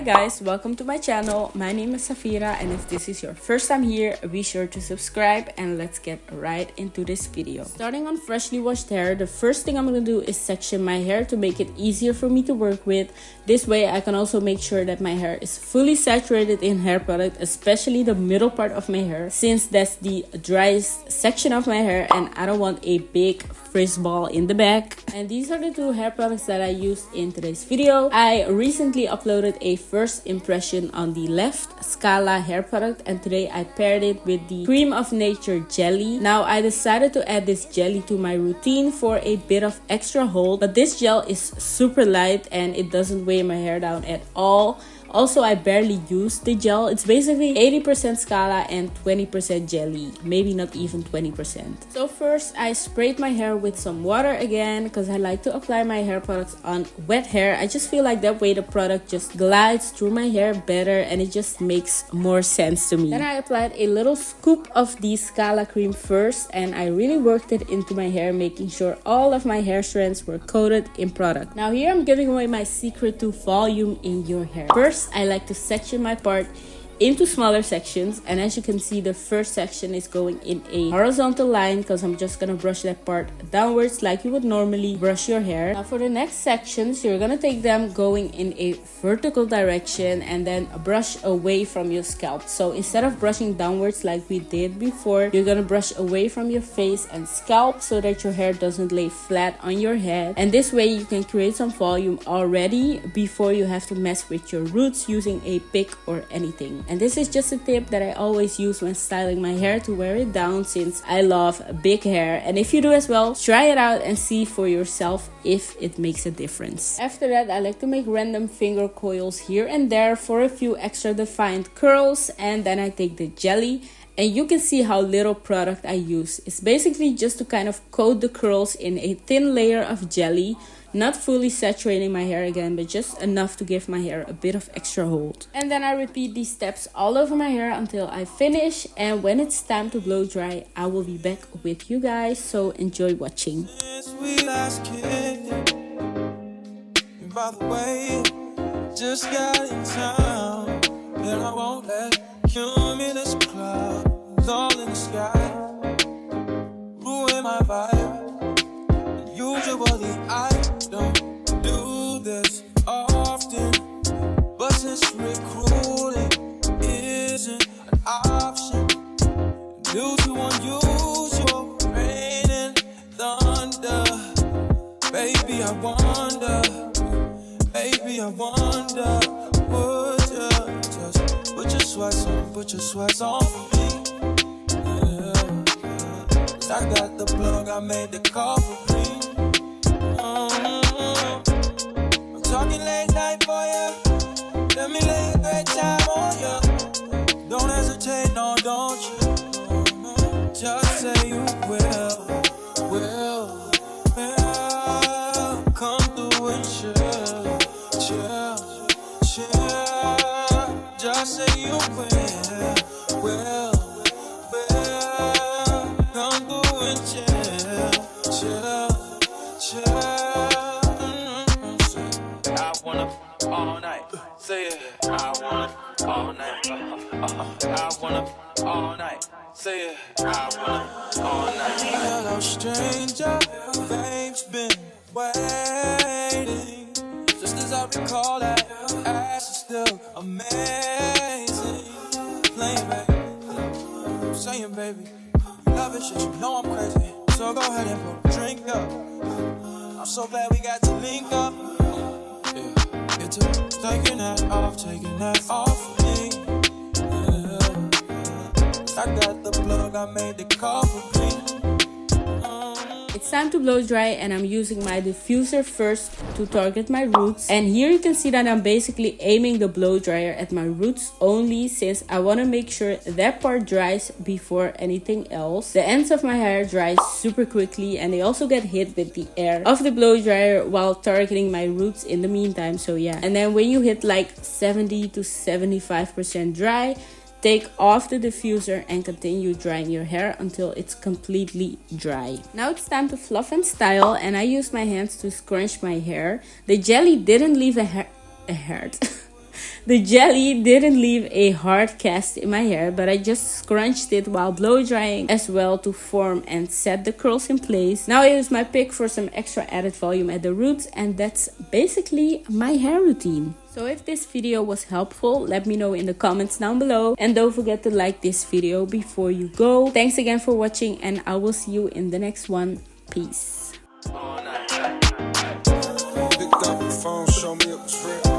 Hi guys, welcome to my channel. My name is Safira, and if this is your first time here, be sure to subscribe and let's get right into this video. Starting on freshly washed hair, the first thing I'm gonna do is section my hair to make it easier for me to work with. This way I can also make sure that my hair is fully saturated in hair product, especially the middle part of my hair, since that's the driest section of my hair and I don't want a big frizz ball in the back. And these are the two hair products that I used in today's video. I recently uploaded a first impression on the left Scala hair product, and today I paired it with the Cream of Nature jelly. Now I decided to add this jelly to my routine for a bit of extra hold, but this gel is super light and it doesn't weigh my hair down at all. Also, I barely use the gel. It's basically 80% Scala and 20% jelly. Maybe not even 20%. So first, I sprayed my hair with some water again because I like to apply my hair products on wet hair. I just feel like that way the product just glides through my hair better and it just makes more sense to me. Then I applied a little scoop of the Scala cream first and I really worked it into my hair, making sure all of my hair strands were coated in product. Now here I'm giving away my secret to volume in your hair. First, I like to section my part into smaller sections, and as you can see, the first section is going in a horizontal line because I'm just gonna brush that part downwards like you would normally brush your hair. Now for the next sections, you're gonna take them going in a vertical direction and then brush away from your scalp. So instead of brushing downwards like we did before, you're gonna brush away from your face and scalp so that your hair doesn't lay flat on your head, and this way you can create some volume already before you have to mess with your roots using a pick or anything. And this is just a tip that I always use when styling my hair to wear it down, since I love big hair. And if you do as well, try it out and see for yourself if it makes a difference. After that, I like to make random finger coils here and there for a few extra defined curls, and then I take the jelly. And you can see how little product I use. It's basically just to kind of coat the curls in a thin layer of jelly. Not fully saturating my hair again, but just enough to give my hair a bit of extra hold. And then I repeat these steps all over my hair until I finish. And when it's time to blow dry, I will be back with you guys. So enjoy watching. By the way, just got in town, and I won't let cumulus clouds all in the sky ruin my vibe. Usually I don't do this often, but since recruiting isn't an option due to unusual rain and thunder, baby I wonder, would you just put your sweats on for me? Yeah. I got the plug, I made the call for me. I'm talking late night for you. Let me lay a great time on you. Don't hesitate, no, don't you? Just say you will. Come through and chill. Just say you will. Come through and chill. I wanna all night. Say it. I wanna all night. I wanna all night. Say it. I wanna all night. Hello, stranger. Fame's been waiting. Just as I recall that ass is still amazing. Playing, baby. Saying, baby. You love it, shit. You know I'm crazy. So go ahead and put a drink up. I'm so glad we got to link up. Yeah, get to taking that off of me. Yeah. I got the plug, I made the call for me. It's time to blow dry, and I'm using my diffuser first to target my roots. And here you can see that I'm basically aiming the blow dryer at my roots only, since I want to make sure that part dries before anything else. The ends of my hair dry super quickly, and they also get hit with the air of the blow dryer while targeting my roots in the meantime. So yeah, and then when you hit like 70 to 75% dry, take off the diffuser and continue drying your hair until it's completely dry. Now it's time to fluff and style, and I used my hands to scrunch my hair. The jelly didn't leave a hair The jelly didn't leave a hard cast in my hair, but I just scrunched it while blow drying as well to form and set the curls in place. Now I use my pick for some extra added volume at the roots, and that's basically my hair routine. So if this video was helpful, let me know in the comments down below, and don't forget to like this video before you go. Thanks again for watching, and I will see you in the next one. Peace. Pick up the phone, show me it was real.